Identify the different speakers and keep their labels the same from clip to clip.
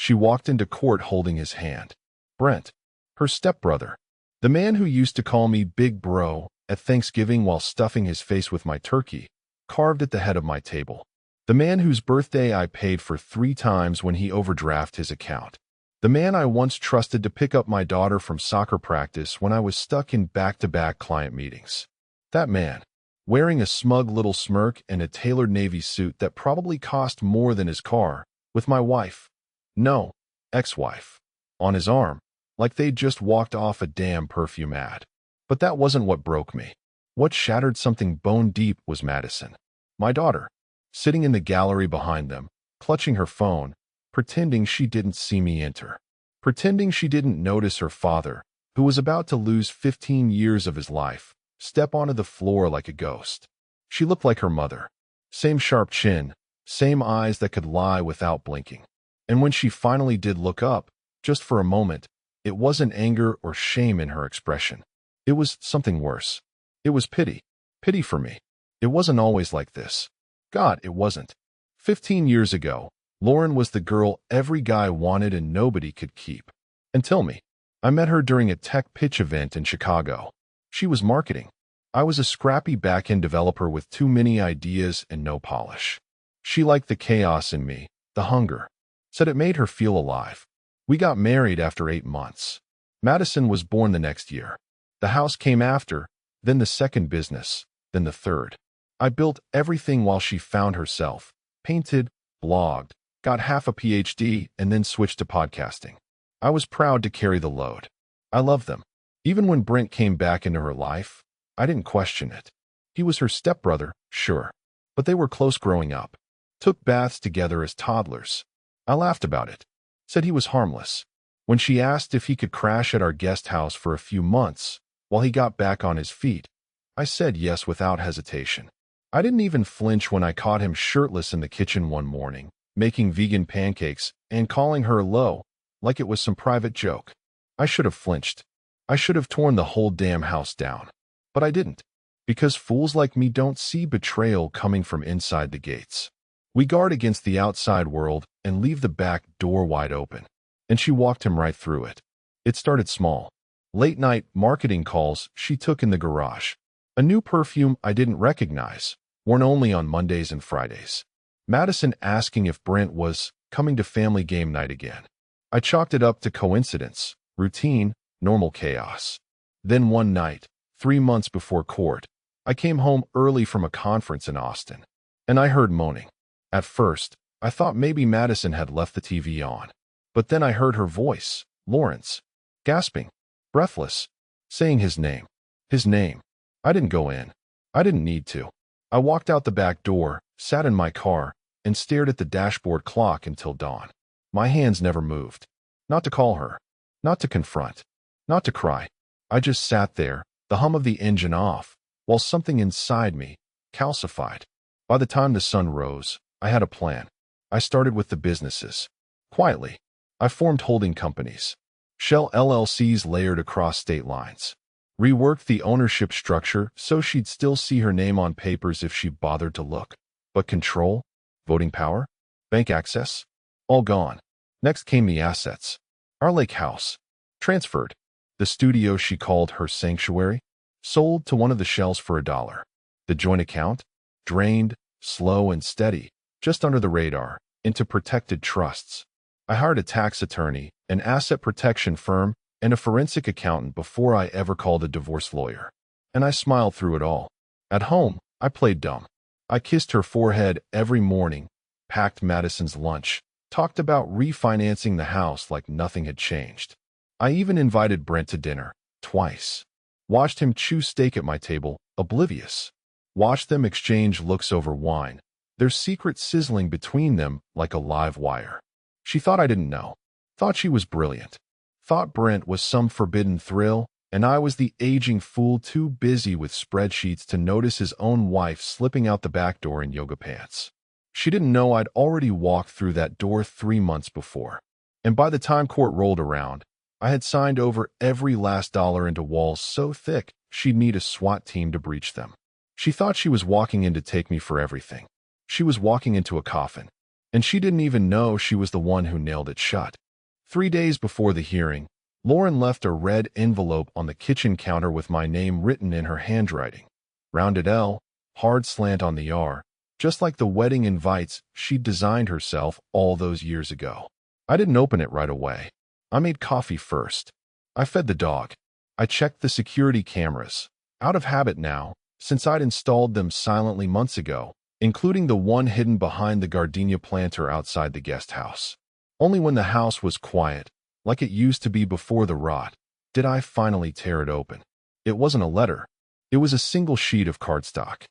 Speaker 1: She walked into court holding his hand. Brent, her stepbrother. The man who used to call me Big Bro at Thanksgiving while stuffing his face with my turkey, carved at the head of my table. The man whose birthday I paid for 3 times when he overdrafted his account. The man I once trusted to pick up my daughter from soccer practice when I was stuck in back-to-back client meetings. That man, wearing a smug little smirk and a tailored navy suit that probably cost more than his car, with my wife, no, ex-wife, on his arm, like they'd just walked off a damn perfume ad. But that wasn't what broke me. What shattered something bone deep was Madison, my daughter, sitting in the gallery behind them, clutching her phone, pretending she didn't see me enter, pretending she didn't notice her father, who was about to lose 15 years of his life, step onto the floor like a ghost. She looked like her mother. Same sharp chin, same eyes that could lie without blinking. And when she finally did look up, just for a moment, it wasn't anger or shame in her expression. It was something worse. It was pity. Pity for me. It wasn't always like this. God, it wasn't. 15 years ago, Lauren was the girl every guy wanted and nobody could keep. Until me. I met her during a tech pitch event in Chicago. She was marketing. I was a scrappy back-end developer with too many ideas and no polish. She liked the chaos in me, the hunger. Said it made her feel alive. We got married after 8 months. Madison was born the next year. The house came after, then the second business, then the third. I built everything while she found herself, painted, blogged, got half a PhD, and then switched to podcasting. I was proud to carry the load. I loved them. Even when Brent came back into her life, I didn't question it. He was her stepbrother, sure, but they were close growing up. Took baths together as toddlers. I laughed about it. Said he was harmless. When she asked if he could crash at our guest house for a few months while he got back on his feet, I said yes without hesitation. I didn't even flinch when I caught him shirtless in the kitchen one morning, making vegan pancakes and calling her low, like it was some private joke. I should have flinched. I should have torn the whole damn house down. But I didn't. Because fools like me don't see betrayal coming from inside the gates. We guard against the outside world and leave the back door wide open. And she walked him right through it. It started small. Late-night marketing calls she took in the garage. A new perfume I didn't recognize, worn only on Mondays and Fridays. Madison asking if Brent was coming to family game night again. I chalked it up to coincidence, routine, normal chaos. Then one night, 3 months before court, I came home early from a conference in Austin, and I heard moaning. At first, I thought maybe Madison had left the TV on. But then I heard her voice, Lawrence, gasping, breathless, saying his name. His name. I didn't go in. I didn't need to. I walked out the back door, sat in my car, and stared at the dashboard clock until dawn. My hands never moved. Not to call her. Not to confront. Not to cry. I just sat there, the hum of the engine off, while something inside me calcified. By the time the sun rose, I had a plan. I started with the businesses. Quietly, I formed holding companies. Shell LLCs layered across state lines. Reworked the ownership structure so she'd still see her name on papers if she bothered to look. But control, voting power, bank access, all gone. Next came the assets. Our lake house. Transferred. The studio she called her sanctuary. Sold to one of the shells for $1. The joint account. Drained, slow and steady, just under the radar, into protected trusts. I hired a tax attorney, an asset protection firm, and a forensic accountant before I ever called a divorce lawyer. And I smiled through it all. At home, I played dumb. I kissed her forehead every morning, packed Madison's lunch, talked about refinancing the house like nothing had changed. I even invited Brent to dinner, twice. Watched him chew steak at my table, oblivious. Watched them exchange looks over wine, their secret sizzling between them like a live wire. She thought I didn't know. Thought she was brilliant. Thought Brent was some forbidden thrill, and I was the aging fool too busy with spreadsheets to notice his own wife slipping out the back door in yoga pants. She didn't know I'd already walked through that door 3 months before. And by the time court rolled around, I had signed over every last dollar into walls so thick she'd need a SWAT team to breach them. She thought she was walking in to take me for everything. She was walking into a coffin. And she didn't even know she was the one who nailed it shut. 3 days before the hearing, Lauren left a red envelope on the kitchen counter with my name written in her handwriting. Rounded L, hard slant on the R, just like the wedding invites she'd designed herself all those years ago. I didn't open it right away. I made coffee first. I fed the dog. I checked the security cameras, out of habit now, since I'd installed them silently months ago, including the one hidden behind the gardenia planter outside the guest house. Only when the house was quiet, like it used to be before the rot, did I finally tear it open. It wasn't a letter. It was a single sheet of cardstock.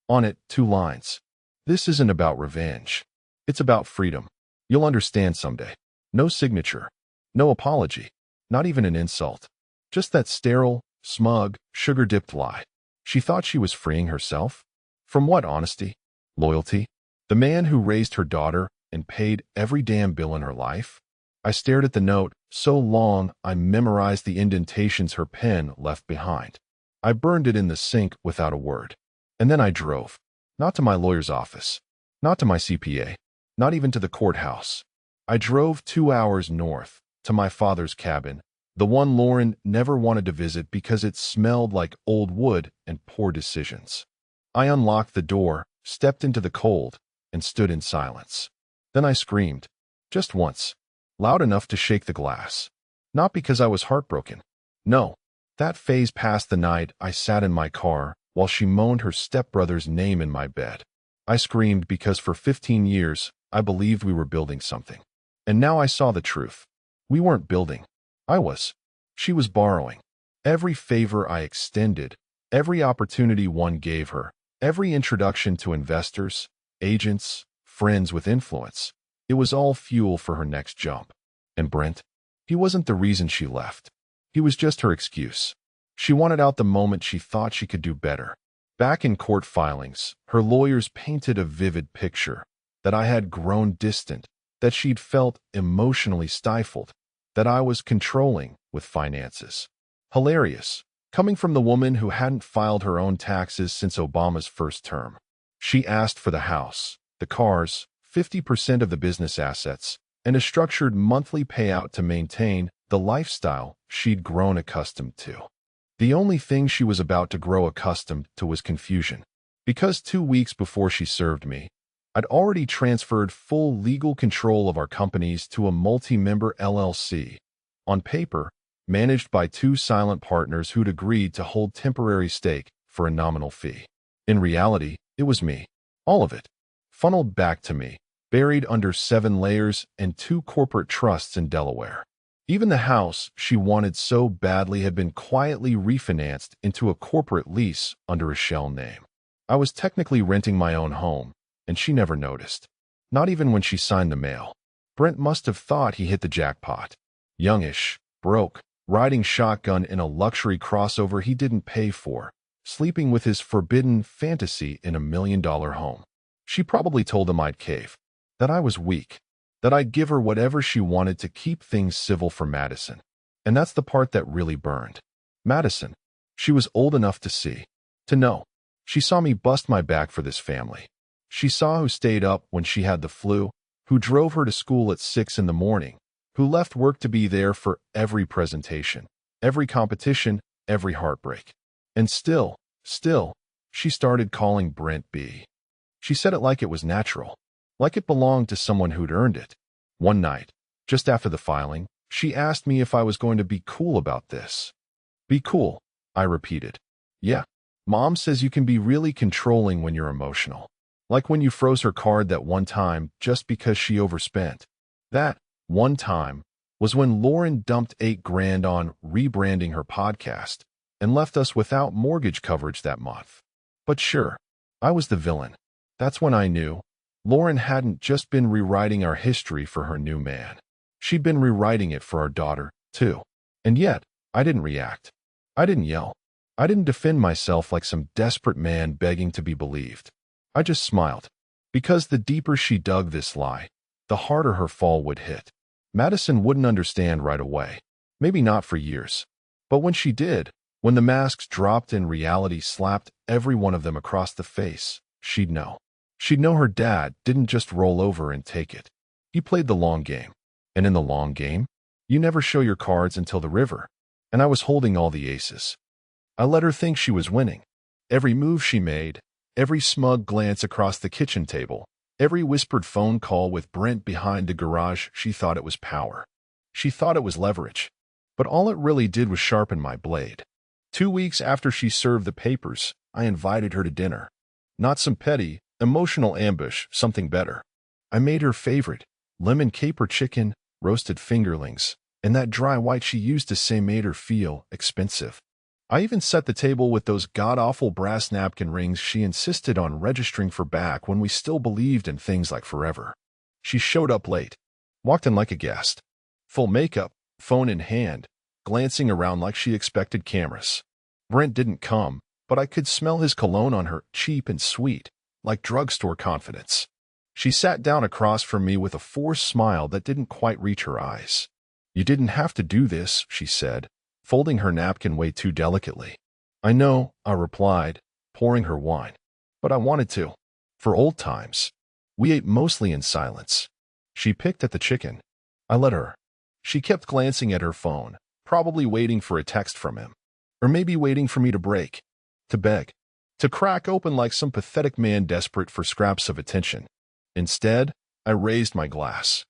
Speaker 1: On it, 2 lines. This isn't about revenge. It's about freedom. You'll understand someday. No signature. No apology. Not even an insult. Just that sterile, smug, sugar-dipped lie. She thought she was freeing herself? From what honesty? Loyalty? The man who raised her daughter and paid every damn bill in her life? I stared at the note so long I memorized the indentations her pen left behind. I burned it in the sink without a word. And then I drove. Not to my lawyer's office. Not to my CPA. Not even to the courthouse. I drove 2 hours north, to my father's cabin, the one Lauren never wanted to visit because it smelled like old wood and poor decisions. I unlocked the door, stepped into the cold, and stood in silence. Then I screamed. Just once. Loud enough to shake the glass. Not because I was heartbroken. No. That phase passed the night I sat in my car while she moaned her stepbrother's name in my bed. I screamed because for 15 years, I believed we were building something. And now I saw the truth. We weren't building. I was. She was borrowing. Every favor I extended, every opportunity one gave her, every introduction to investors, agents, friends with influence, it was all fuel for her next jump. And Brent? He wasn't the reason she left. He was just her excuse. She wanted out the moment she thought she could do better. Back in court filings, her lawyers painted a vivid picture, that I had grown distant, that she'd felt emotionally stifled, that I was controlling with finances. Hilarious, coming from the woman who hadn't filed her own taxes since Obama's first term. She asked for the house, the cars, 50% of the business assets, and a structured monthly payout to maintain the lifestyle she'd grown accustomed to. The only thing she was about to grow accustomed to was confusion. Because 2 weeks before she served me, I'd already transferred full legal control of our companies to a multi-member LLC, on paper, managed by 2 silent partners who'd agreed to hold temporary stake for a nominal fee. In reality, it was me. All of it. Funneled back to me, buried under 7 layers and 2 corporate trusts in Delaware. Even the house she wanted so badly had been quietly refinanced into a corporate lease under a shell name. I was technically renting my own home, and she never noticed. Not even when she signed the mail. Brent must have thought he hit the jackpot. Youngish, broke, riding shotgun in a luxury crossover he didn't pay for, sleeping with his forbidden fantasy in $1 million home. She probably told him I'd cave, that I was weak, that I'd give her whatever she wanted to keep things civil for Madison. And that's the part that really burned. Madison. She was old enough to see, to know. She saw me bust my back for this family. She saw who stayed up when she had the flu, who drove her to school at 6 in the morning, who left work to be there for every presentation, every competition, every heartbreak. And still, she started calling Brent B. She said it like it was natural, like it belonged to someone who'd earned it. One night, just after the filing, she asked me if I was going to be cool about this. Be cool, I repeated. Yeah, Mom says you can be really controlling when you're emotional. Like when you froze her card that one time just because she overspent. That one time was when Lauren dumped $8,000 on rebranding her podcast and left us without mortgage coverage that month. But sure, I was the villain. That's when I knew Lauren hadn't just been rewriting our history for her new man. She'd been rewriting it for our daughter, too. And yet, I didn't react. I didn't yell. I didn't defend myself like some desperate man begging to be believed. I just smiled. Because the deeper she dug this lie, the harder her fall would hit. Madison wouldn't understand right away. Maybe not for years. But when she did, when the masks dropped and reality slapped every one of them across the face, she'd know. She'd know her dad didn't just roll over and take it. He played the long game. And in the long game, you never show your cards until the river. And I was holding all the aces. I let her think she was winning. Every move she made, every smug glance across the kitchen table, every whispered phone call with Brent behind the garage, she thought it was power. She thought it was leverage. But all it really did was sharpen my blade. 2 weeks after she served the papers, I invited her to dinner. Not some petty, emotional ambush, something better. I made her favorite, lemon caper chicken, roasted fingerlings, and that dry white she used to say made her feel expensive. I even set the table with those god-awful brass napkin rings she insisted on registering for back when we still believed in things like forever. She showed up late, walked in like a guest, full makeup, phone in hand, glancing around like she expected cameras. Brent didn't come, but I could smell his cologne on her, cheap and sweet, like drugstore confidence. She sat down across from me with a forced smile that didn't quite reach her eyes. "You didn't have to do this," she said, folding her napkin way too delicately. "I know," I replied, pouring her wine. "But I wanted to. For old times." We ate mostly in silence. She picked at the chicken. I let her. She kept glancing at her phone, probably waiting for a text from him. Or maybe waiting for me to break. To beg. To crack open like some pathetic man desperate for scraps of attention. Instead, I raised my glass.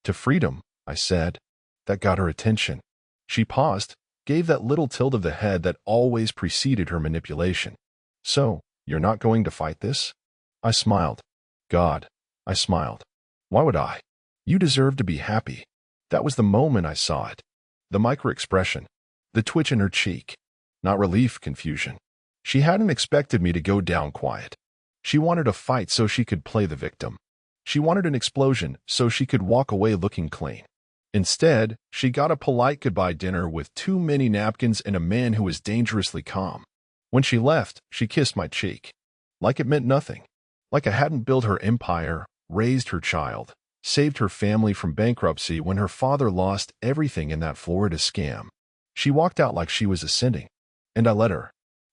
Speaker 1: "To freedom," I said. That got her attention. She paused, gave that little tilt of the head that always preceded her manipulation. "So, you're not going to fight this?" I smiled. God, I smiled. Why would I? You deserve to be happy. That was the moment I saw it. The micro-expression. The twitch in her cheek. Not relief, confusion. She hadn't expected me to go down quiet. She wanted a fight so she could play the victim. She wanted an explosion so she could walk away looking clean. Instead, she got a polite goodbye dinner with too many napkins and a man who was dangerously calm. When she left, she kissed my cheek. Like it meant nothing. Like I hadn't built her empire, raised her child, saved her family from bankruptcy when her father lost everything in that Florida scam. She walked out like she was ascending. And I let her.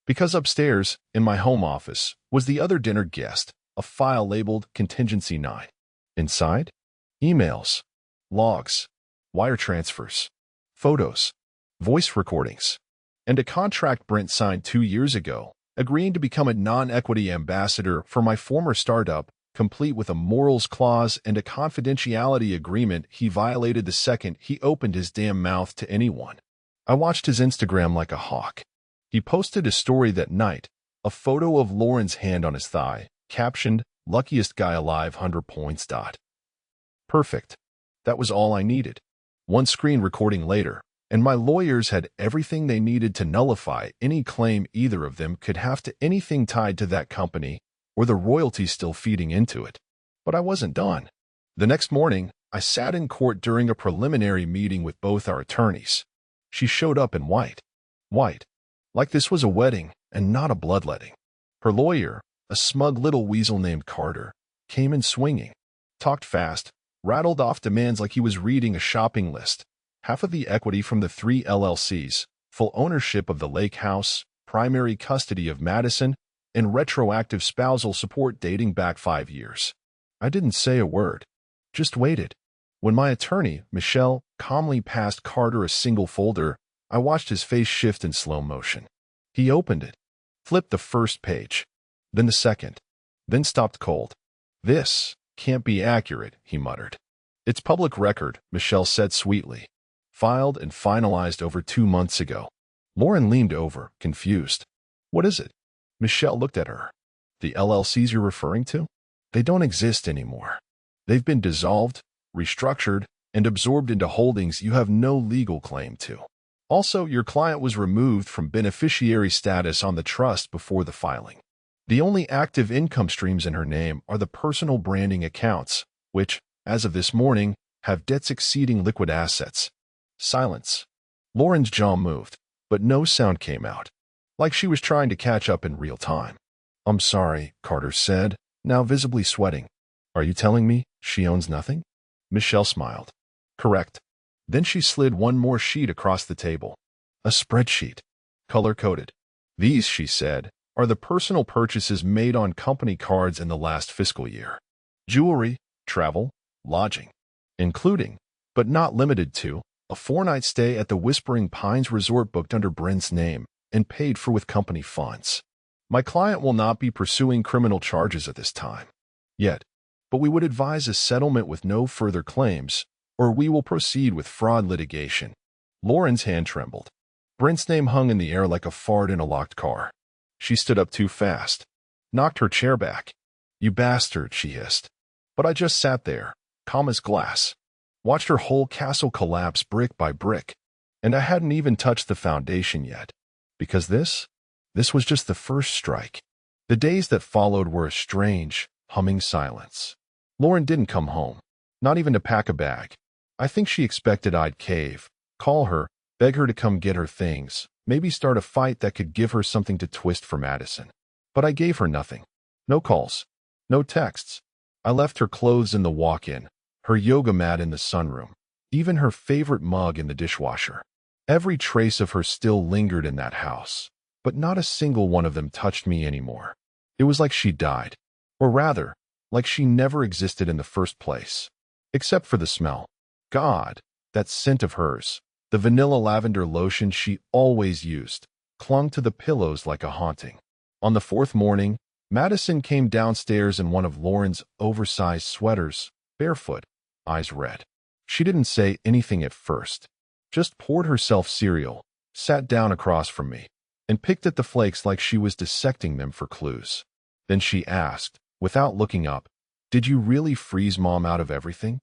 Speaker 1: Because upstairs, in my home office, was the other dinner guest, a file labeled Contingency 9. Inside? Emails. Logs. Wire transfers. Photos. Voice recordings. And a contract Brent signed 2 years ago, agreeing to become a non-equity ambassador for my former startup, complete with a morals clause and a confidentiality agreement he violated the second he opened his damn mouth to anyone. I watched his Instagram like a hawk. He posted a story that night, a photo of Lauren's hand on his thigh, captioned, "Luckiest guy alive, 100 points. Perfect. That was all I needed. One screen recording later, and my lawyers had everything they needed to nullify any claim either of them could have to anything tied to that company or the royalties still feeding into it. But I wasn't done. The next morning, I sat in court during a preliminary meeting with both our attorneys. She showed up in white. White. Like this was a wedding and not a bloodletting. Her lawyer, a smug little weasel named Carter, came in swinging, talked fast, rattled off demands like he was reading a shopping list. Half of the equity from the 3 LLCs, full ownership of the lake house, primary custody of Madison, and retroactive spousal support dating back 5 years. I didn't say a word. Just waited. When my attorney, Michelle, calmly passed Carter a single folder, I watched his face shift in slow motion. He opened it, flipped the first page, then the second, then stopped cold. "This can't be accurate," he muttered. "It's public record," Michelle said sweetly. "Filed and finalized over 2 months ago." Lauren leaned over, confused. "What is it?" Michelle looked at her. "The LLCs you're referring to? They don't exist anymore. They've been dissolved, restructured, and absorbed into holdings you have no legal claim to. Also, your client was removed from beneficiary status on the trust before the filing. The only active income streams in her name are the personal branding accounts, which, as of this morning, have debts exceeding liquid assets." Silence. Lauren's jaw moved, but no sound came out, like she was trying to catch up in real time. "I'm sorry," Carter said, now visibly sweating. "Are you telling me she owns nothing?" Michelle smiled. "Correct." Then she slid one more sheet across the table. A spreadsheet. Color-coded. "These," she said, are the personal purchases made on company cards in the last fiscal year. Jewelry, travel, lodging, including, but not limited to, a 4-night stay at the Whispering Pines Resort booked under Brent's name and paid for with company funds. My client will not be pursuing criminal charges at this time yet, but we would advise a settlement with no further claims, or we will proceed with fraud litigation. Lauren's hand trembled. Brent's name hung in the air like a fart in a locked car. She stood up too fast, knocked her chair back. "You bastard," she hissed. But I just sat there, calm as glass, watched her whole castle collapse brick by brick, and I hadn't even touched the foundation yet. Because this was just the first strike. The days that followed were a strange, humming silence. Lauren didn't come home, not even to pack a bag. I think she expected I'd cave, call her, beg her to come get her things, maybe start a fight that could give her something to twist for Madison. But I gave her nothing. No calls, no texts. I left her clothes in the walk-in, her yoga mat in the sunroom, even her favorite mug in the dishwasher. Every trace of her still lingered in that house, but not a single one of them touched me anymore. It was like she died, or rather, like she never existed in the first place. Except for the smell. God, that scent of hers, the vanilla lavender lotion she always used, clung to the pillows like a haunting. On the 4th morning, Madison came downstairs in one of Lauren's oversized sweaters, barefoot, eyes red. She didn't say anything at first, just poured herself cereal, sat down across from me, and picked at the flakes like she was dissecting them for clues. Then she asked, without looking up, "Did you really freeze Mom out of everything?"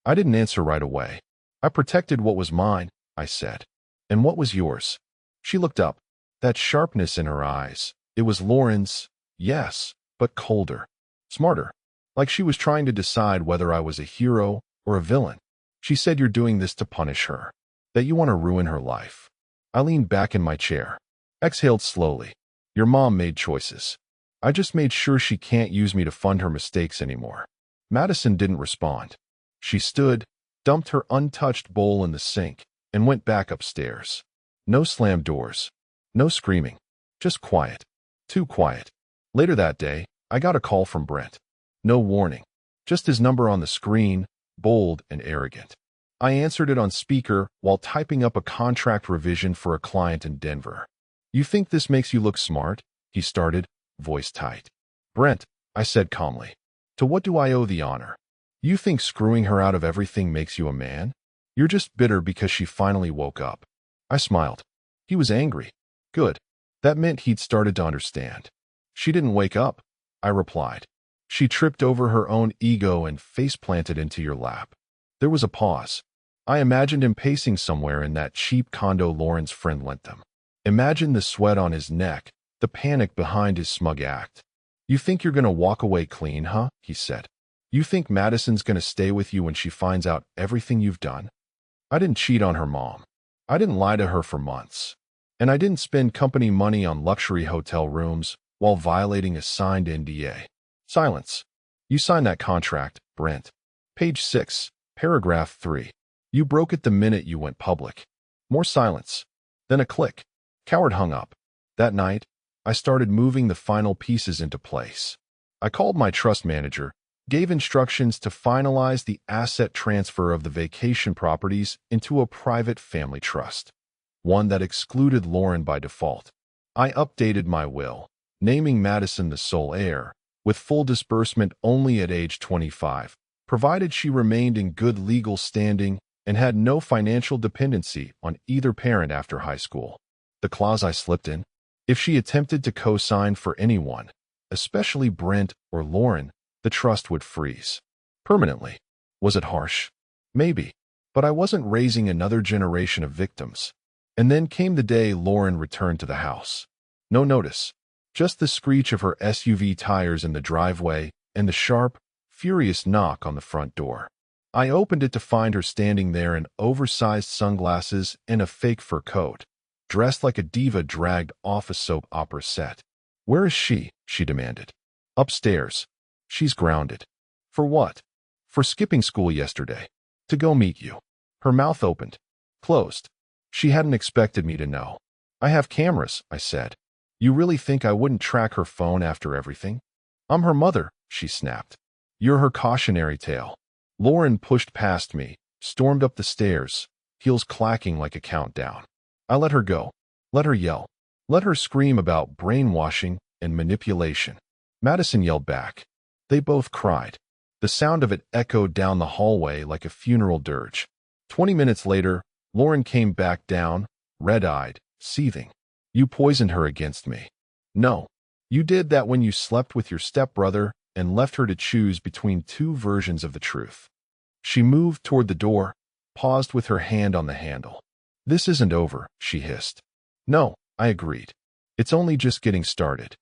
Speaker 1: I didn't answer right away. "I protected what was mine," I said. "And what was yours?" She looked up, that sharpness in her eyes. It was Lauren's, yes, but colder, smarter, like she was trying to decide whether I was a hero or a villain. She said, "You're doing this to punish her, that you want to ruin her life." I leaned back in my chair, exhaled slowly. "Your mom made choices. I just made sure she can't use me to fund her mistakes anymore." Madison didn't respond. She stood, dumped her untouched bowl in the sink, and went back upstairs. No slammed doors, no screaming, just quiet. Too quiet. Later that day, I got a call from Brent. No warning, just his number on the screen, bold and arrogant. I answered it on speaker while typing up a contract revision for a client in Denver. "You think this makes you look smart?" he started, voice tight. "Brent," I said calmly, "to what do I owe the honor? You think screwing her out of everything makes you a man? You're just bitter because she finally woke up." I smiled. He was angry. Good. That meant he'd started to understand. "She didn't wake up," I replied. "She tripped over her own ego and face-planted into your lap." There was a pause. I imagined him pacing somewhere in that cheap condo Lauren's friend lent them. Imagine the sweat on his neck, the panic behind his smug act. "You think you're gonna walk away clean, huh?" he said. "You think Madison's gonna stay with you when she finds out everything you've done?" I didn't cheat on her mom. I didn't lie to her for months. And I didn't spend company money on luxury hotel rooms while violating a signed NDA. Silence. "You signed that contract, Brent. Page 6, paragraph 3. You broke it the minute you went public." More silence. Then a click. Coward hung up. That night, I started moving the final pieces into place. I called my trust manager, gave instructions to finalize the asset transfer of the vacation properties into a private family trust, one that excluded Lauren by default. I updated my will, naming Madison the sole heir, with full disbursement only at age 25, provided she remained in good legal standing and had no financial dependency on either parent after high school. The clause I slipped in: if she attempted to co-sign for anyone, especially Brent or Lauren, the trust would freeze. Permanently. Was it harsh? Maybe. But I wasn't raising another generation of victims. And then came the day Lauren returned to the house. No notice. Just the screech of her SUV tires in the driveway and the sharp, furious knock on the front door. I opened it to find her standing there in oversized sunglasses and a fake fur coat, dressed like a diva dragged off a soap opera set. "Where is she?" she demanded. "Upstairs. She's grounded." "For what?" "For skipping school yesterday. To go meet you." Her mouth opened, closed. She hadn't expected me to know. "I have cameras," I said. You really think I wouldn't track her phone after everything? I'm her mother, she snapped. You're her cautionary tale. Lauren pushed past me, stormed up the stairs, heels clacking like a countdown. I let her go. Let her yell. Let her scream about brainwashing and manipulation. Madison yelled back. They both cried. The sound of it echoed down the hallway like a funeral dirge. 20 minutes later, Lauren came back down, red-eyed, seething. You poisoned her against me. No. You did that when you slept with your stepbrother and left her to choose between two versions of the truth. She moved toward the door, paused with her hand on the handle. This isn't over, she hissed. No, I agreed. It's only just getting started.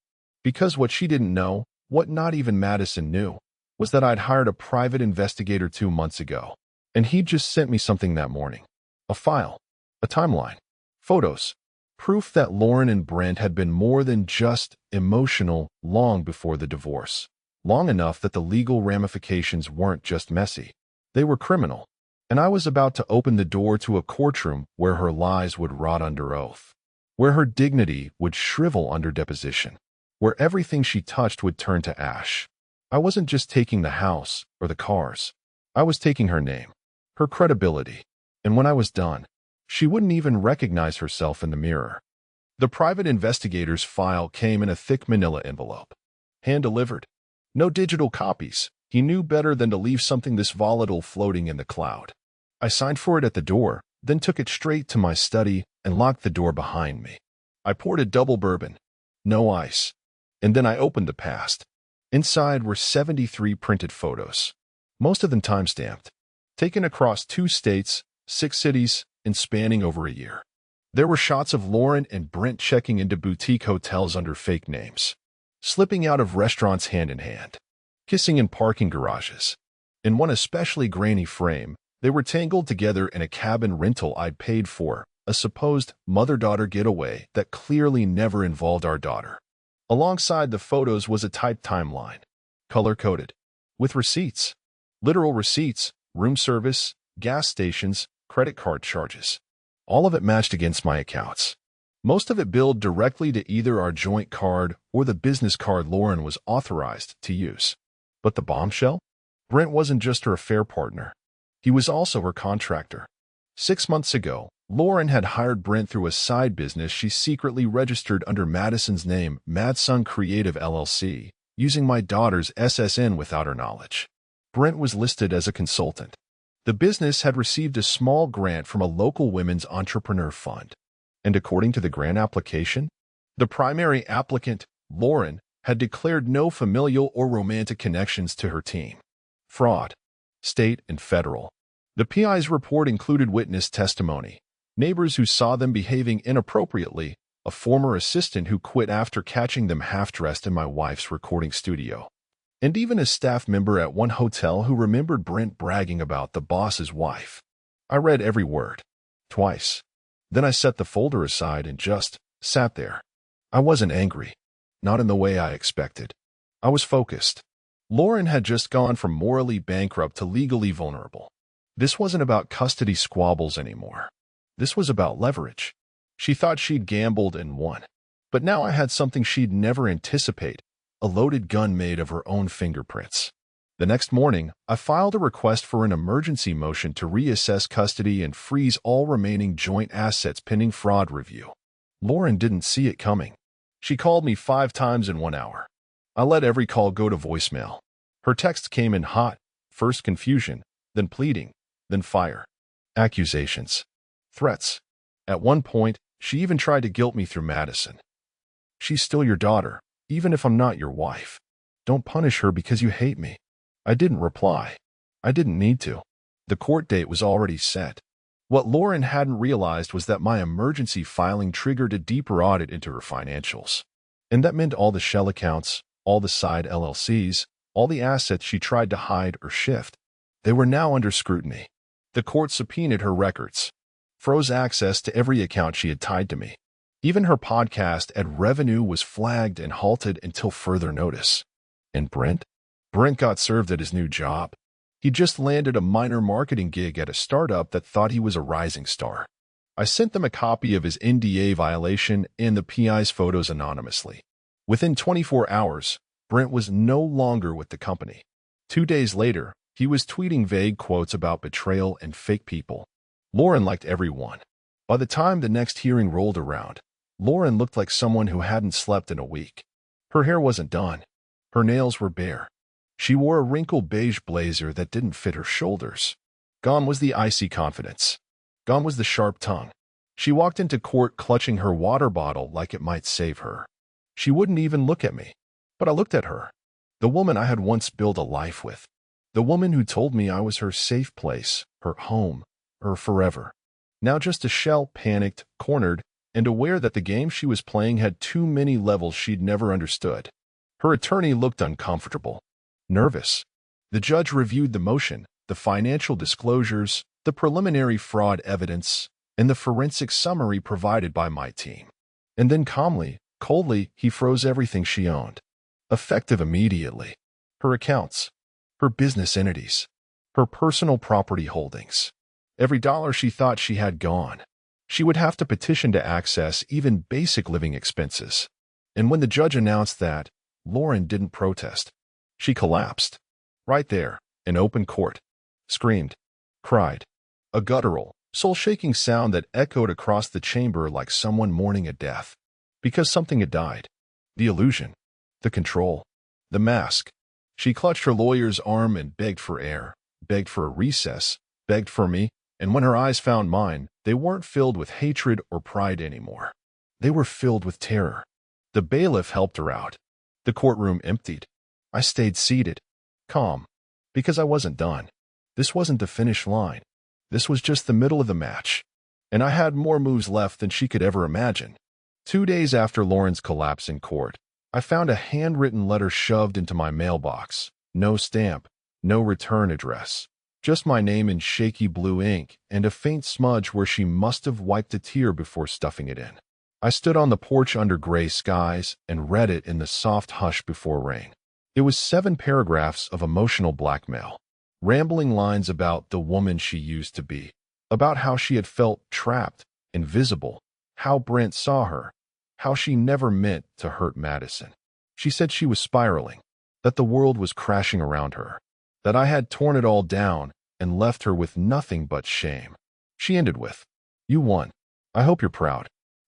Speaker 1: Because what she didn't know, what not even Madison knew, was that I'd hired a private investigator 2 months ago, and he'd just sent me something that morning. A file, a timeline, photos, proof that Lauren and Brent had been more than just emotional long before the divorce. Long enough that the legal ramifications weren't just messy. They were criminal, and I was about to open the door to a courtroom where her lies would rot under oath, where her dignity would shrivel under deposition, where everything she touched would turn to ash. I wasn't just taking the house or the cars. I was taking her name, her credibility, and when I was done, she wouldn't even recognize herself in the mirror. The private investigator's file came in a thick manila envelope, hand-delivered. No digital copies. He knew better than to leave something this volatile floating in the cloud. I signed for it at the door, then took it straight to my study and locked the door behind me. I poured a double bourbon, no ice, and then I opened the past. Inside were 73 printed photos, most of them time-stamped, taken across 2 states, 6 cities, and spanning over a year. There were shots of Lauren and Brent checking into boutique hotels under fake names, slipping out of restaurants hand in hand, kissing in parking garages. In one especially grainy frame, they were tangled together in a cabin rental I'd paid for, a supposed mother-daughter getaway that clearly never involved our daughter. Alongside the photos was a typed timeline, color-coded, with receipts, literal receipts, room service, gas stations, credit card charges. All of it matched against my accounts. Most of it billed directly to either our joint card or the business card Lauren was authorized to use. But the bombshell? Brent wasn't just her affair partner. He was also her contractor. 6 months ago, Lauren had hired Brent through a side business she secretly registered under Madison's name, Madsun Creative LLC, using my daughter's SSN without her knowledge. Brent was listed as a consultant. The business had received a small grant from a local women's entrepreneur fund. And according to the grant application, the primary applicant, Lauren, had declared no familial or romantic connections to her team. Fraud. State and federal. The PI's report included witness testimony, neighbors who saw them behaving inappropriately, a former assistant who quit after catching them half-dressed in my wife's recording studio, and even a staff member at one hotel who remembered Brent bragging about the boss's wife. I read every word. Twice. Then I set the folder aside and just sat there. I wasn't angry. Not in the way I expected. I was focused. Lauren had just gone from morally bankrupt to legally vulnerable. This wasn't about custody squabbles anymore. This was about leverage. She thought she'd gambled and won. But now I had something she'd never anticipate, a loaded gun made of her own fingerprints. The next morning, I filed a request for an emergency motion to reassess custody and freeze all remaining joint assets pending fraud review. Lauren didn't see it coming. She called me 5 times in 1 hour. I let every call go to voicemail. Her texts came in hot, first confusion, then pleading, then fire. Accusations. Threats. At one point, she even tried to guilt me through Madison. She's still your daughter, even if I'm not your wife. Don't punish her because you hate me. I didn't reply. I didn't need to. The court date was already set. What Lauren hadn't realized was that my emergency filing triggered a deeper audit into her financials. And that meant all the shell accounts, all the side LLCs, all the assets she tried to hide or shift. They were now under scrutiny. The court subpoenaed her records, froze access to every account she had tied to me. Even her podcast ad revenue was flagged and halted until further notice. And Brent? Brent got served at his new job. He just landed a minor marketing gig at a startup that thought he was a rising star. I sent them a copy of his NDA violation and the PI's photos anonymously. Within 24 hours, Brent was no longer with the company. 2 days later, he was tweeting vague quotes about betrayal and fake people. Lauren liked everyone. By the time the next hearing rolled around, Lauren looked like someone who hadn't slept in a week. Her hair wasn't done. Her nails were bare. She wore a wrinkled beige blazer that didn't fit her shoulders. Gone was the icy confidence. Gone was the sharp tongue. She walked into court clutching her water bottle like it might save her. She wouldn't even look at me. But I looked at her. The woman I had once built a life with. The woman who told me I was her safe place, her home, her forever. Now just a shell, panicked, cornered, and aware that the game she was playing had too many levels she'd never understood. Her attorney looked uncomfortable, nervous. The judge reviewed the motion, the financial disclosures, the preliminary fraud evidence, and the forensic summary provided by my team. And then calmly, coldly, he froze everything she owned. Effective immediately. Her accounts, her business entities, her personal property holdings. Every dollar she thought she had gone. She would have to petition to access even basic living expenses. And when the judge announced that, Lauren didn't protest. She collapsed. Right there, in open court. Screamed. Cried. A guttural, soul-shaking sound that echoed across the chamber like someone mourning a death. Because something had died. The illusion. The control. The mask. She clutched her lawyer's arm and begged for air, begged for a recess, begged for me, and when her eyes found mine, they weren't filled with hatred or pride anymore. They were filled with terror. The bailiff helped her out. The courtroom emptied. I stayed seated, calm, because I wasn't done. This wasn't the finish line. This was just the middle of the match. And I had more moves left than she could ever imagine. 2 days after Lauren's collapse in court, I found a handwritten letter shoved into my mailbox. No stamp, no return address. Just my name in shaky blue ink and a faint smudge where she must have wiped a tear before stuffing it in. I stood on the porch under gray skies and read it in the soft hush before rain. It was 7 paragraphs of emotional blackmail. Rambling lines about the woman she used to be. About how she had felt trapped, invisible. How Brent saw her. How she never meant to hurt Madison. She said she was spiraling. That the world was crashing around her. That I had torn it all down and left her with nothing but shame. She ended with, "You won. I hope you're proud."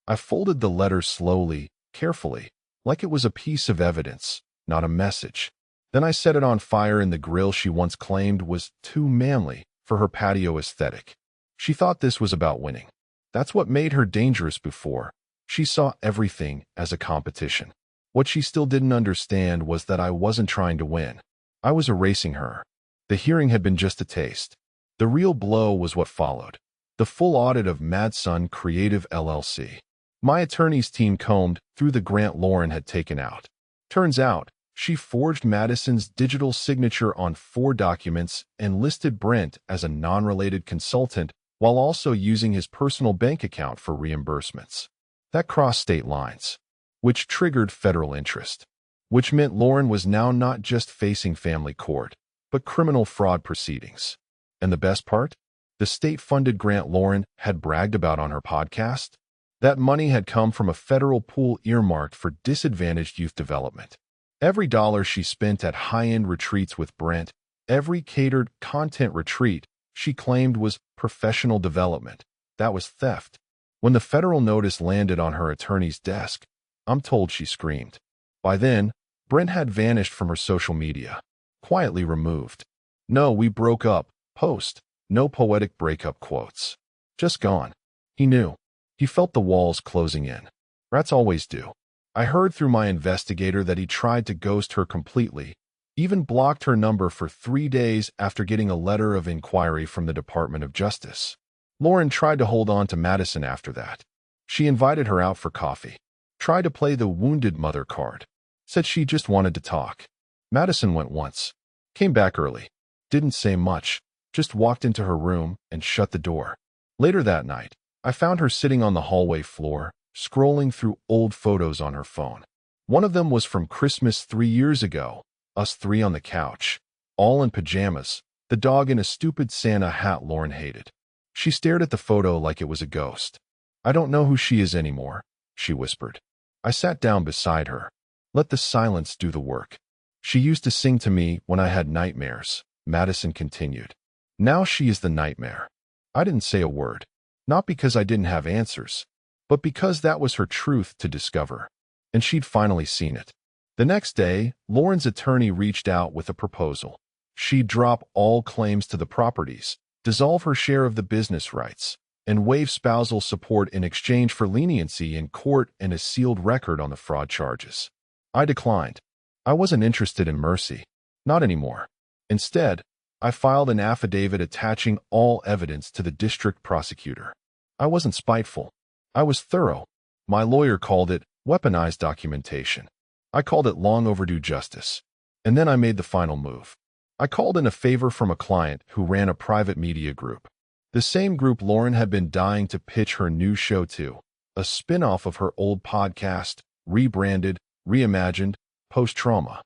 Speaker 1: I folded the letter slowly, carefully, like it was a piece of evidence, not a message. Then I set it on fire in the grill she once claimed was too manly for her patio aesthetic. She thought this was about winning. That's what made her dangerous before. She saw everything as a competition. What she still didn't understand was that I wasn't trying to win. I was erasing her. The hearing had been just a taste. The real blow was what followed. The full audit of Madsun Creative LLC. My attorney's team combed through the grant Lauren had taken out. Turns out, she forged Madison's digital signature on 4 documents and listed Brent as a non-related consultant while also using his personal bank account for reimbursements. That crossed state lines, which triggered federal interest, which meant Lauren was now not just facing family court, but criminal fraud proceedings. And the best part? The state-funded grant Lauren had bragged about on her podcast? That money had come from a federal pool earmarked for disadvantaged youth development. Every dollar she spent at high-end retreats with Brent, every catered content retreat she claimed was professional development. That was theft. When the federal notice landed on her attorney's desk, I'm told she screamed. By then, Brent had vanished from her social media, quietly removed. No, we broke up, post, no poetic breakup quotes. Just gone. He knew. He felt the walls closing in. Rats always do. I heard through my investigator that he tried to ghost her completely, even blocked her number for 3 days after getting a letter of inquiry from the Department of Justice. Lauren tried to hold on to Madison after that. She invited her out for coffee, tried to play the wounded mother card, said she just wanted to talk. Madison went once, came back early, didn't say much, just walked into her room and shut the door. Later that night, I found her sitting on the hallway floor, scrolling through old photos on her phone. One of them was from Christmas 3 years ago, us 3 on the couch, all in pajamas, the dog in a stupid Santa hat Lauren hated. She stared at the photo like it was a ghost. "I don't know who she is anymore," she whispered. I sat down beside her. Let the silence do the work. "She used to sing to me when I had nightmares," Madison continued. "Now she is the nightmare." I didn't say a word. Not because I didn't have answers, but because that was her truth to discover. And she'd finally seen it. The next day, Lauren's attorney reached out with a proposal. She'd drop all claims to the properties, dissolve her share of the business rights, and waive spousal support in exchange for leniency in court and a sealed record on the fraud charges. I declined. I wasn't interested in mercy. Not anymore. Instead, I filed an affidavit attaching all evidence to the district prosecutor. I wasn't spiteful. I was thorough. My lawyer called it weaponized documentation. I called it long overdue justice. And then I made the final move. I called in a favor from a client who ran a private media group. The same group Lauren had been dying to pitch her new show to, a spin-off of her old podcast, rebranded, reimagined, post-trauma.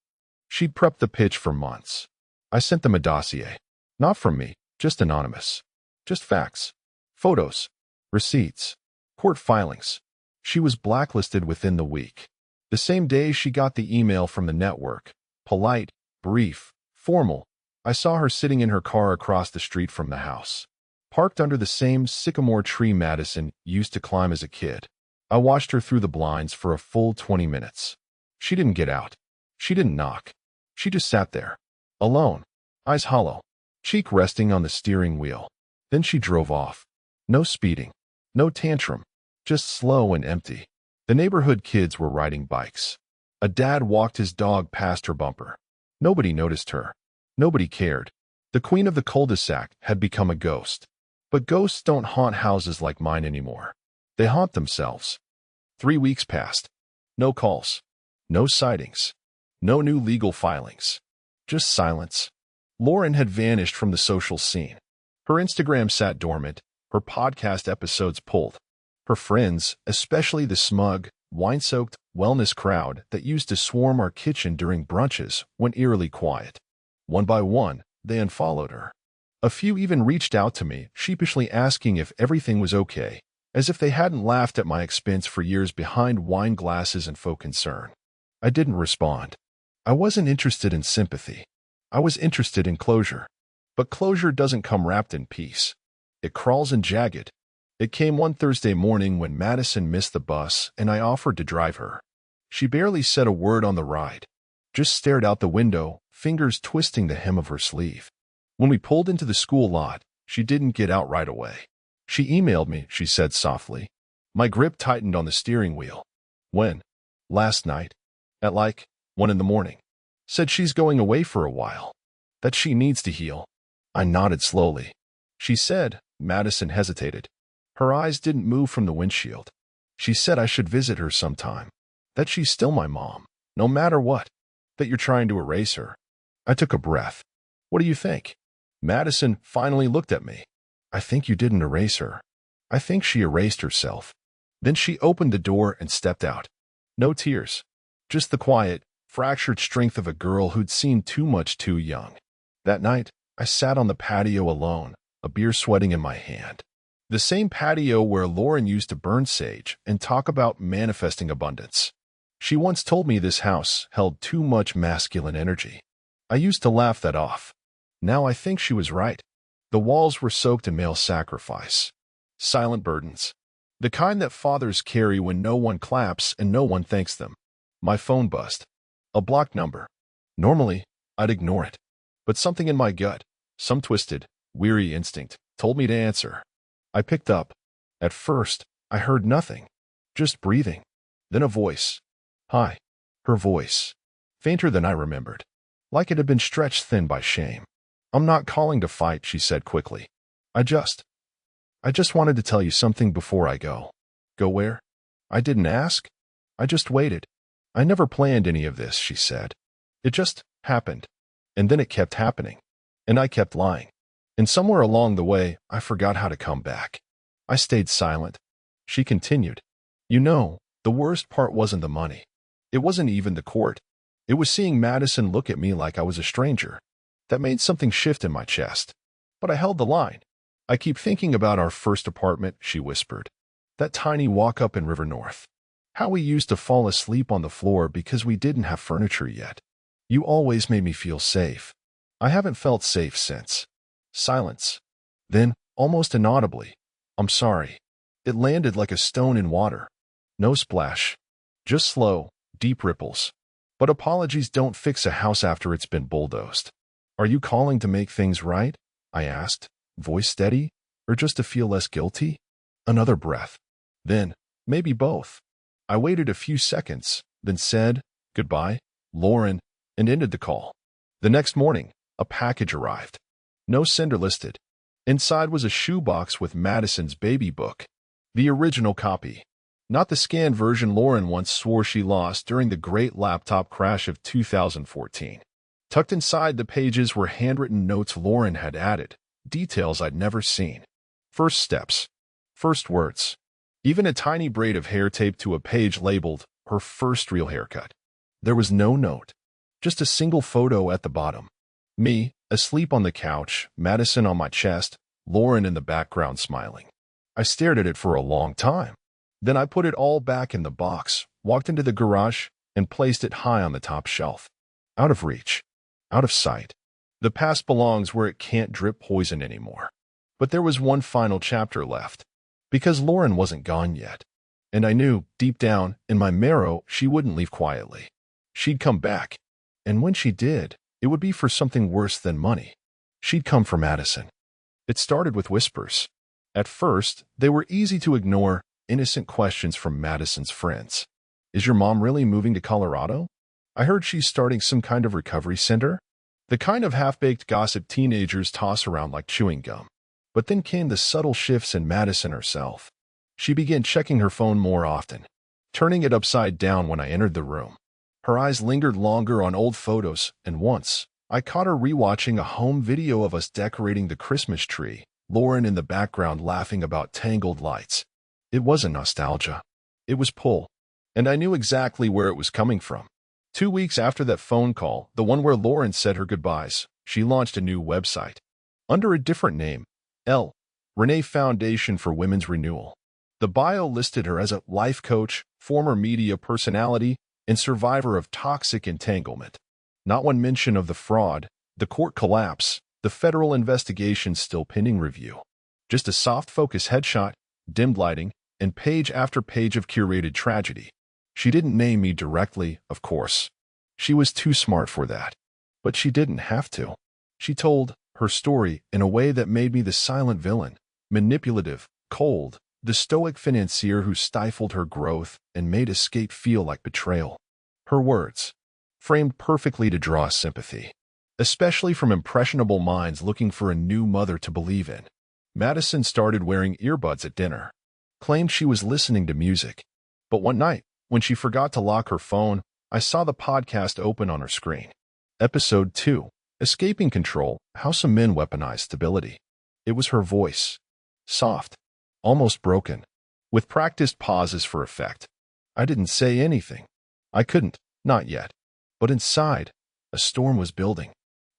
Speaker 1: She'd prepped the pitch for months. I sent them a dossier. Not from me, just anonymous. Just facts. Photos. Receipts. Court filings. She was blacklisted within the week. The same day she got the email from the network. Polite, brief, formal. I saw her sitting in her car across the street from the house. Parked under the same sycamore tree Madison used to climb as a kid. I watched her through the blinds for a full 20 minutes. She didn't get out. She didn't knock. She just sat there. Alone. Eyes hollow. Cheek resting on the steering wheel. Then she drove off. No speeding. No tantrum. Just slow and empty. The neighborhood kids were riding bikes. A dad walked his dog past her bumper. Nobody noticed her. Nobody cared. The queen of the cul-de-sac had become a ghost. But ghosts don't haunt houses like mine anymore. They haunt themselves. 3 weeks passed. No calls. No sightings. No new legal filings. Just silence. Lauren had vanished from the social scene. Her Instagram sat dormant, her podcast episodes pulled. Her friends, especially the smug, wine-soaked wellness crowd that used to swarm our kitchen during brunches, went eerily quiet. One by one, they unfollowed her. A few even reached out to me, sheepishly asking if everything was okay, as if they hadn't laughed at my expense for years behind wine glasses and faux concern. I didn't respond. I wasn't interested in sympathy. I was interested in closure. But closure doesn't come wrapped in peace. It crawls in jagged. It came one Thursday morning when Madison missed the bus and I offered to drive her. She barely said a word on the ride. Just stared out the window, fingers twisting the hem of her sleeve. When we pulled into the school lot, she didn't get out right away. She emailed me, she said softly. My grip tightened on the steering wheel. When? Last night. At like 1 in the morning. Said she's going away for a while. That she needs to heal. I nodded slowly. She said, Madison hesitated. Her eyes didn't move from the windshield. She said I should visit her sometime. That she's still my mom, no matter what. That you're trying to erase her. I took a breath. What do you think? Madison finally looked at me. I think you didn't erase her. I think she erased herself. Then she opened the door and stepped out. No tears. Just the quiet, fractured strength of a girl who'd seen too much too young. That night, I sat on the patio alone, a beer sweating in my hand. The same patio where Lauren used to burn sage and talk about manifesting abundance. She once told me this house held too much masculine energy. I used to laugh that off. Now I think she was right. The walls were soaked in male sacrifice. Silent burdens. The kind that fathers carry when no one claps and no one thanks them. My phone buzzed. A blocked number. Normally, I'd ignore it. But something in my gut, some twisted, weary instinct, told me to answer. I picked up. At first, I heard nothing. Just breathing. Then a voice. Hi. Her voice. Fainter than I remembered. Like it had been stretched thin by shame. I'm not calling to fight, she said quickly. I just wanted to tell you something before I go. Go where? I didn't ask. I just waited. I never planned any of this, she said. It just happened. And then it kept happening. And I kept lying. And somewhere along the way, I forgot how to come back. I stayed silent. She continued. You know, the worst part wasn't the money. It wasn't even the court. It was seeing Madison look at me like I was a stranger. That made something shift in my chest. But I held the line. I keep thinking about our first apartment, she whispered. That tiny walk-up in River North. How we used to fall asleep on the floor because we didn't have furniture yet. You always made me feel safe. I haven't felt safe since. Silence. Then, almost inaudibly, I'm sorry. It landed like a stone in water. No splash. Just slow, deep ripples. But apologies don't fix a house after it's been bulldozed. Are you calling to make things right? I asked, voice steady, or just to feel less guilty? Another breath. Then, maybe both. I waited a few seconds, then said, goodbye, Lauren, and ended the call. The next morning, a package arrived. No sender listed. Inside was a shoebox with Madison's baby book. The original copy. Not the scanned version Lauren once swore she lost during the great laptop crash of 2014. Tucked inside the pages were handwritten notes Lauren had added, details I'd never seen. First steps. First words. Even a tiny braid of hair taped to a page labeled, her first real haircut. There was no note. Just a single photo at the bottom. Me, asleep on the couch, Madison on my chest, Lauren in the background smiling. I stared at it for a long time. Then I put it all back in the box, walked into the garage, and placed it high on the top shelf. Out of reach. Out of sight. The past belongs where it can't drip poison anymore. But there was one final chapter left. Because Lauren wasn't gone yet. And I knew, deep down, in my marrow, she wouldn't leave quietly. She'd come back. And when she did, it would be for something worse than money. She'd come for Madison. It started with whispers. At first, they were easy to ignore, innocent questions from Madison's friends. Is your mom really moving to Colorado? I heard she's starting some kind of recovery center. The kind of half-baked gossip teenagers toss around like chewing gum. But then came the subtle shifts in Madison herself. She began checking her phone more often, turning it upside down when I entered the room. Her eyes lingered longer on old photos, and once, I caught her rewatching a home video of us decorating the Christmas tree, Lauren in the background laughing about tangled lights. It wasn't nostalgia. It was pull. And I knew exactly where it was coming from. 2 weeks after that phone call, the one where Lauren said her goodbyes, she launched a new website. Under a different name, Renee Foundation for Women's Renewal. The bio listed her as a life coach, former media personality, and survivor of toxic entanglement. Not one mention of the fraud, the court collapse, the federal investigation still pending review. Just a soft focus headshot, dimmed lighting, and page after page of curated tragedy. She didn't name me directly, of course. She was too smart for that. But she didn't have to. She told her story in a way that made me the silent villain, manipulative, cold, the stoic financier who stifled her growth and made escape feel like betrayal. Her words, framed perfectly to draw sympathy, especially from impressionable minds looking for a new mother to believe in. Madison started wearing earbuds at dinner, claimed she was listening to music. But one night, when she forgot to lock her phone, I saw the podcast open on her screen. Episode 2, Escaping Control, How Some Men Weaponize Stability. It was her voice. Soft. Almost broken. With practiced pauses for effect. I didn't say anything. I couldn't, not yet. But inside, a storm was building.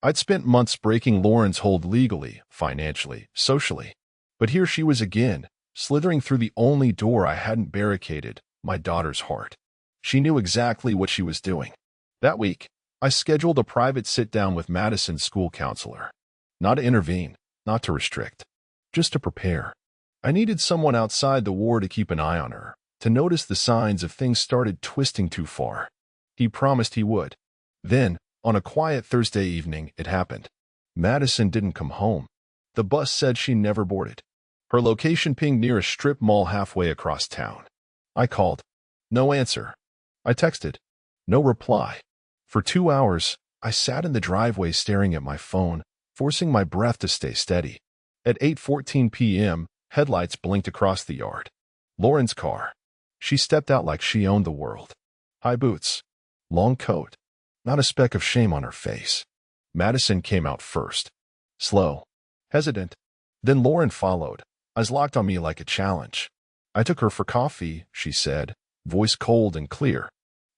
Speaker 1: I'd spent months breaking Lauren's hold legally, financially, socially. But here she was again, slithering through the only door I hadn't barricaded, my daughter's heart. She knew exactly what she was doing. That week, I scheduled a private sit-down with Madison's school counselor. Not to intervene, not to restrict, just to prepare. I needed someone outside the war to keep an eye on her, to notice the signs if things started twisting too far. He promised he would. Then, on a quiet Thursday evening, it happened. Madison didn't come home. The bus said she never boarded. Her location pinged near a strip mall halfway across town. I called. No answer. I texted. No reply. For 2 hours, I sat in the driveway staring at my phone, forcing my breath to stay steady. At 8:14 p.m., headlights blinked across the yard. Lauren's car. She stepped out like she owned the world. High boots. Long coat. Not a speck of shame on her face. Madison came out first. Slow. Hesitant. Then Lauren followed, eyes locked on me like a challenge. I took her for coffee, she said, voice cold and clear.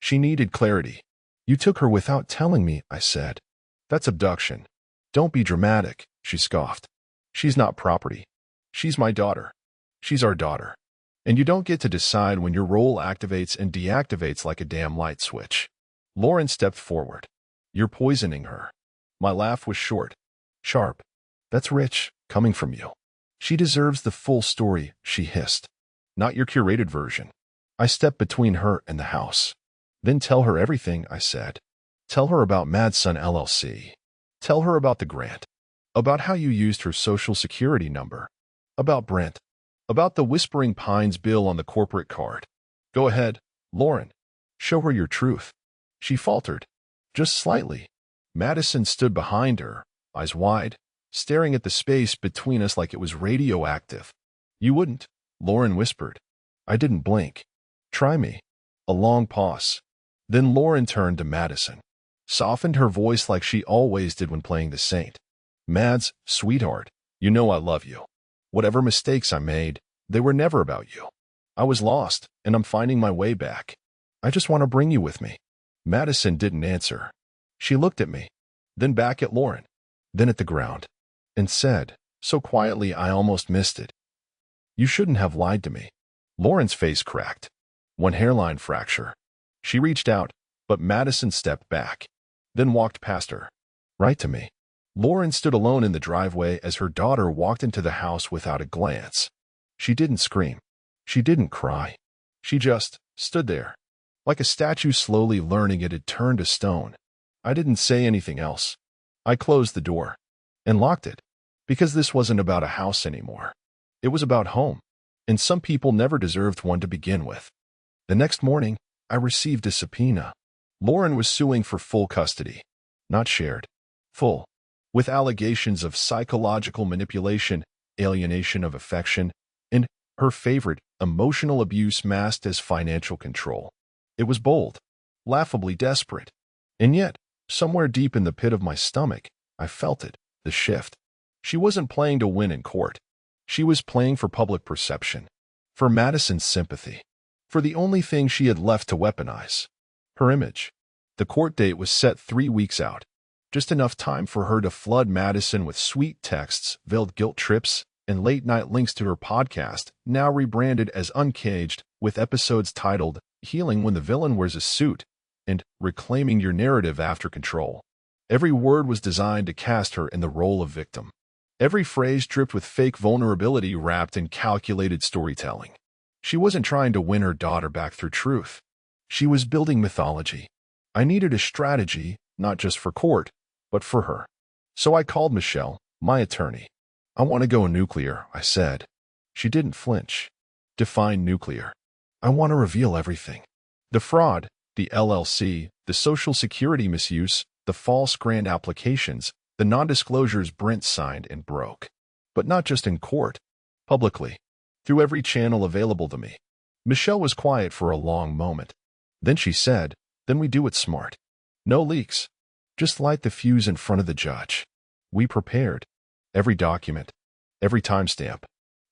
Speaker 1: She needed clarity. You took her without telling me, I said. That's abduction. Don't be dramatic, she scoffed. She's not property. She's my daughter. She's our daughter. And you don't get to decide when your role activates and deactivates like a damn light switch. Lauren stepped forward. You're poisoning her. My laugh was short, sharp. That's rich, coming from you. She deserves the full story, she hissed. Not your curated version. I stepped between her and the house. Then tell her everything, I said. Tell her about Madson LLC. Tell her about the grant. About how you used her social security number. About Brent. About the Whispering Pines bill on the corporate card. Go ahead, Lauren. Show her your truth. She faltered. Just slightly. Madison stood behind her, eyes wide, staring at the space between us like it was radioactive. You wouldn't, Lauren whispered. I didn't blink. Try me. A long pause. Then Lauren turned to Madison, softened her voice like she always did when playing the saint. Mads, sweetheart, you know I love you. Whatever mistakes I made, they were never about you. I was lost, and I'm finding my way back. I just want to bring you with me. Madison didn't answer. She looked at me, then back at Lauren, then at the ground, and said, so quietly I almost missed it. You shouldn't have lied to me. Lauren's face cracked. One hairline fracture. She reached out, but Madison stepped back, then walked past her, right to me. Lauren stood alone in the driveway as her daughter walked into the house without a glance. She didn't scream. She didn't cry. She just stood there, like a statue slowly learning it had turned to stone. I didn't say anything else. I closed the door and locked it, because this wasn't about a house anymore. It was about home, and some people never deserved one to begin with. The next morning, I received a subpoena. Lauren was suing for full custody, not shared, full, with allegations of psychological manipulation, alienation of affection, and, her favorite, emotional abuse masked as financial control. It was bold, laughably desperate, and yet, somewhere deep in the pit of my stomach, I felt it, the shift. She wasn't playing to win in court. She was playing for public perception, for Madison's sympathy, for the only thing she had left to weaponize, her image. The court date was set 3 weeks out, just enough time for her to flood Madison with sweet texts, veiled guilt trips, and late-night links to her podcast, now rebranded as Uncaged, with episodes titled Healing When the Villain Wears a Suit and Reclaiming Your Narrative After Control. Every word was designed to cast her in the role of victim. Every phrase dripped with fake vulnerability wrapped in calculated storytelling. She wasn't trying to win her daughter back through truth. She was building mythology. I needed a strategy, not just for court, but for her. So I called Michelle, my attorney. I want to go nuclear, I said. She didn't flinch. Define nuclear. I want to reveal everything. The fraud, the LLC, the Social Security misuse, the false grant applications, the non-disclosures Brent signed and broke. But not just in court. Publicly. Through every channel available to me. Michelle was quiet for a long moment. Then she said, then we do it smart. No leaks. Just light the fuse in front of the judge. We prepared. Every document. Every timestamp.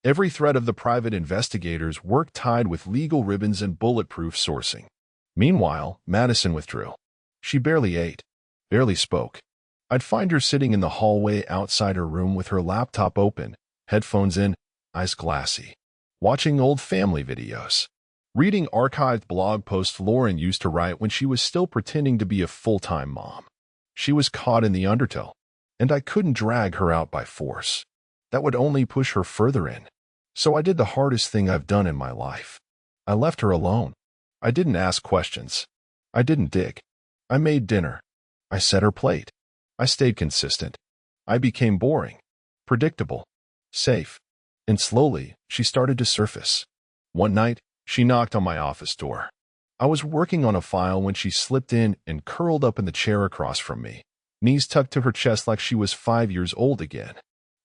Speaker 1: Every thread of the private investigators' work tied with legal ribbons and bulletproof sourcing. Meanwhile, Madison withdrew. She barely ate. Barely spoke. I'd find her sitting in the hallway outside her room with her laptop open, headphones in, eyes glassy, watching old family videos, reading archived blog posts Lauren used to write when she was still pretending to be a full-time mom. She was caught in the undertow, and I couldn't drag her out by force. That would only push her further in. So I did the hardest thing I've done in my life. I left her alone. I didn't ask questions. I didn't dig. I made dinner. I set her plate. I stayed consistent. I became boring, predictable, safe. And slowly, she started to surface. One night, she knocked on my office door. I was working on a file when she slipped in and curled up in the chair across from me, knees tucked to her chest like she was 5 years old again.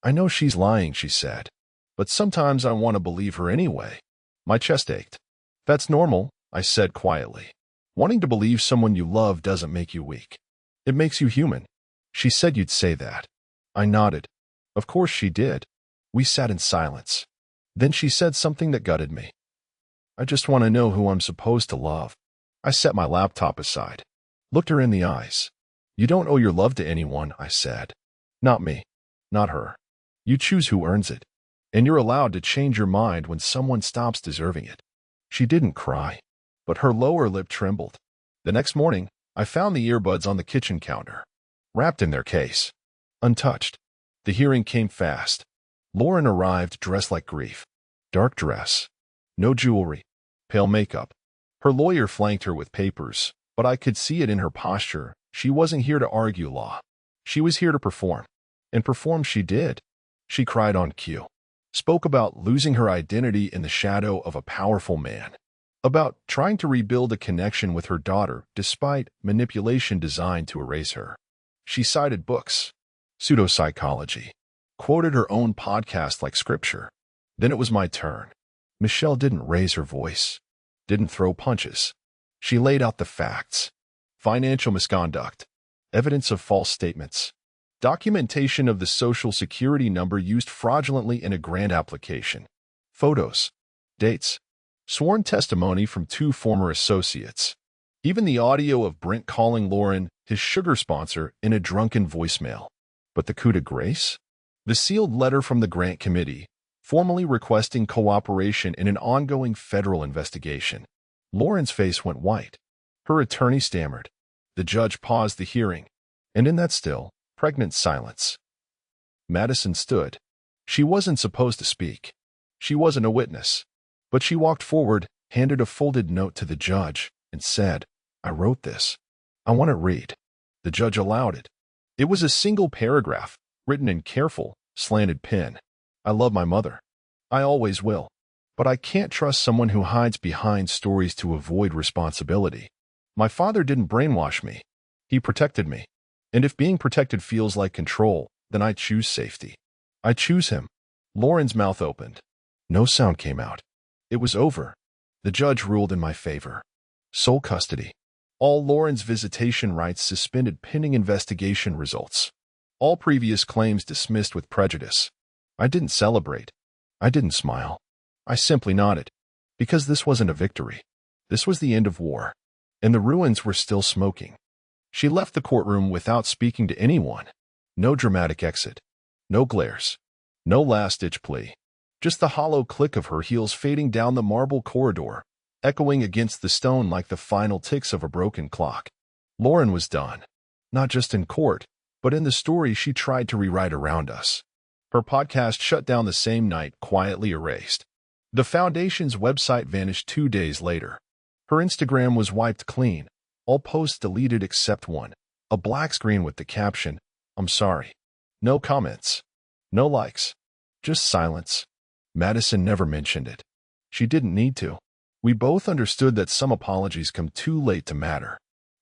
Speaker 1: I know she's lying, she said, but sometimes I want to believe her anyway. My chest ached. That's normal, I said quietly. Wanting to believe someone you love doesn't make you weak. It makes you human. She said you'd say that. I nodded. Of course she did. We sat in silence. Then she said something that gutted me. I just want to know who I'm supposed to love. I set my laptop aside. Looked her in the eyes. You don't owe your love to anyone, I said. Not me. Not her. You choose who earns it. And you're allowed to change your mind when someone stops deserving it. She didn't cry, but her lower lip trembled. The next morning, I found the earbuds on the kitchen counter, wrapped in their case, untouched. The hearing came fast. Lauren arrived dressed like grief. Dark dress, no jewelry, pale makeup. Her lawyer flanked her with papers, but I could see it in her posture. She wasn't here to argue law. She was here to perform. And perform she did. She cried on cue. Spoke about losing her identity in the shadow of a powerful man. About trying to rebuild a connection with her daughter despite manipulation designed to erase her. She cited books, pseudopsychology, quoted her own podcast like scripture. Then it was my turn. Michelle didn't raise her voice, didn't throw punches. She laid out the facts. Financial misconduct, evidence of false statements, documentation of the social security number used fraudulently in a grant application, photos, dates, sworn testimony from 2 former associates, even the audio of Brent calling Lauren his sugar sponsor in a drunken voicemail. But the coup de grace? The sealed letter from the grant committee, formally requesting cooperation in an ongoing federal investigation. Lauren's face went white. Her attorney stammered. The judge paused the hearing, and in that still, pregnant silence, Madison stood. She wasn't supposed to speak. She wasn't a witness. But she walked forward, handed a folded note to the judge, and said, "I wrote this. I want it read." The judge allowed it. It was a single paragraph, written in careful, slanted pen. "I love my mother. I always will. But I can't trust someone who hides behind stories to avoid responsibility. My father didn't brainwash me. He protected me. And if being protected feels like control, then I choose safety. I choose him." Lauren's mouth opened. No sound came out. It was over. The judge ruled in my favor. Sole custody. All Lauren's visitation rights suspended pending investigation results. All previous claims dismissed with prejudice. I didn't celebrate. I didn't smile. I simply nodded. Because this wasn't a victory. This was the end of war. And the ruins were still smoking. She left the courtroom without speaking to anyone. No dramatic exit. No glares. No last-ditch plea. Just the hollow click of her heels fading down the marble corridor, echoing against the stone like the final ticks of a broken clock. Lauren was done. Not just in court, but in the story she tried to rewrite around us. Her podcast shut down the same night, quietly erased. The foundation's website vanished 2 days later. Her Instagram was wiped clean, all posts deleted except one, a black screen with the caption, "I'm sorry." No comments. No likes. Just silence. Madison never mentioned it. She didn't need to. We both understood that some apologies come too late to matter.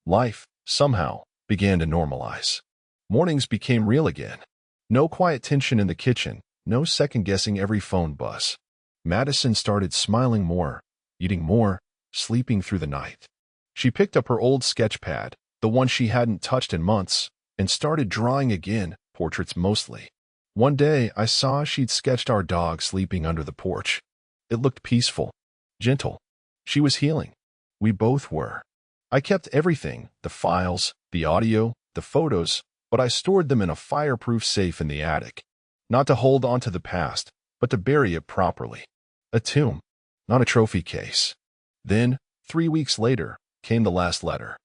Speaker 1: Life, somehow, began to normalize. Mornings became real again. No quiet tension in the kitchen, no second-guessing every phone buzz. Madison started smiling more, eating more, sleeping through the night. She picked up her old sketch pad, the one she hadn't touched in months, and started drawing again, portraits mostly. One day, I saw she'd sketched our dog sleeping under the porch. It looked peaceful, gentle. She was healing. We both were. I kept everything, the files, the audio, the photos, but I stored them in a fireproof safe in the attic. Not to hold on to the past, but to bury it properly. A tomb, not a trophy case. Then, 3 weeks later, came the last letter.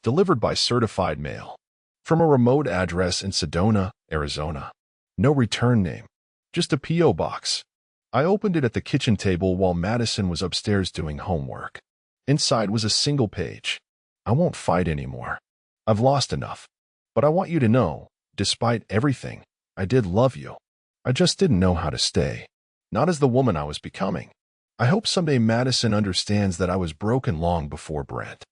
Speaker 1: Delivered by certified mail. From a remote address in Sedona, Arizona. No return name. Just a P.O. box. I opened it at the kitchen table while Madison was upstairs doing homework. Inside was a single page. "I won't fight anymore. I've lost enough. But I want you to know, despite everything, I did love you. I just didn't know how to stay. Not as the woman I was becoming. I hope someday Madison understands that I was broken long before Brent.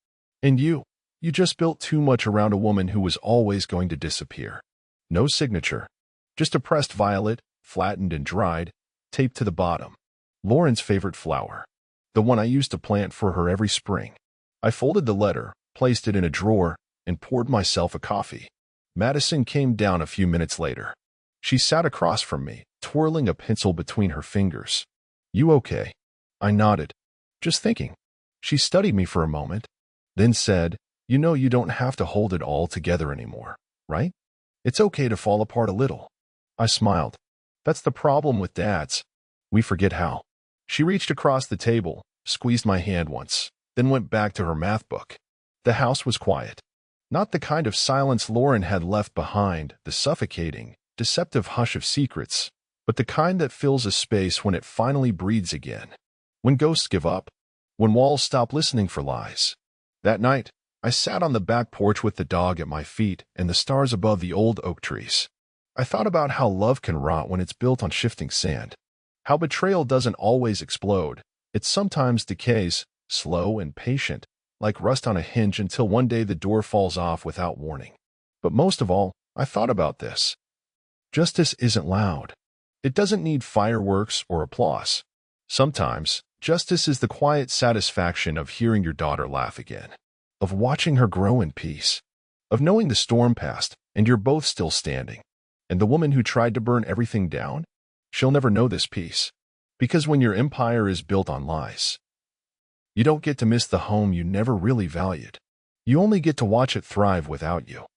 Speaker 1: And you just built too much around a woman who was always going to disappear. No signature. Just a pressed violet, flattened and dried, taped to the bottom. Lauren's favorite flower. The one I used to plant for her every spring." I folded the letter, placed it in a drawer, and poured myself a coffee. Madison came down a few minutes later. She sat across from me, twirling a pencil between her fingers. "You okay?" I nodded. "Just thinking." She studied me for a moment, then said, "You know you don't have to hold it all together anymore, right? It's okay to fall apart a little." I smiled. "That's the problem with dads. We forget how. She reached across the table, squeezed my hand once, then went back to her math book. The house was quiet. Not the kind of silence Lauren had left behind, the suffocating, deceptive hush of secrets, but the kind that fills a space when it finally breathes again. When ghosts give up. When walls stop listening for lies. That night, I sat on the back porch with the dog at my feet and the stars above the old oak trees. I thought about how love can rot when it's built on shifting sand. How betrayal doesn't always explode. It sometimes decays, slow and patient, like rust on a hinge until one day the door falls off without warning. But most of all, I thought about this. Justice isn't loud. It doesn't need fireworks or applause. Sometimes, justice is the quiet satisfaction of hearing your daughter laugh again, of watching her grow in peace, of knowing the storm passed and you're both still standing. And the woman who tried to burn everything down? She'll never know this peace. Because when your empire is built on lies, you don't get to miss the home you never really valued. You only get to watch it thrive without you.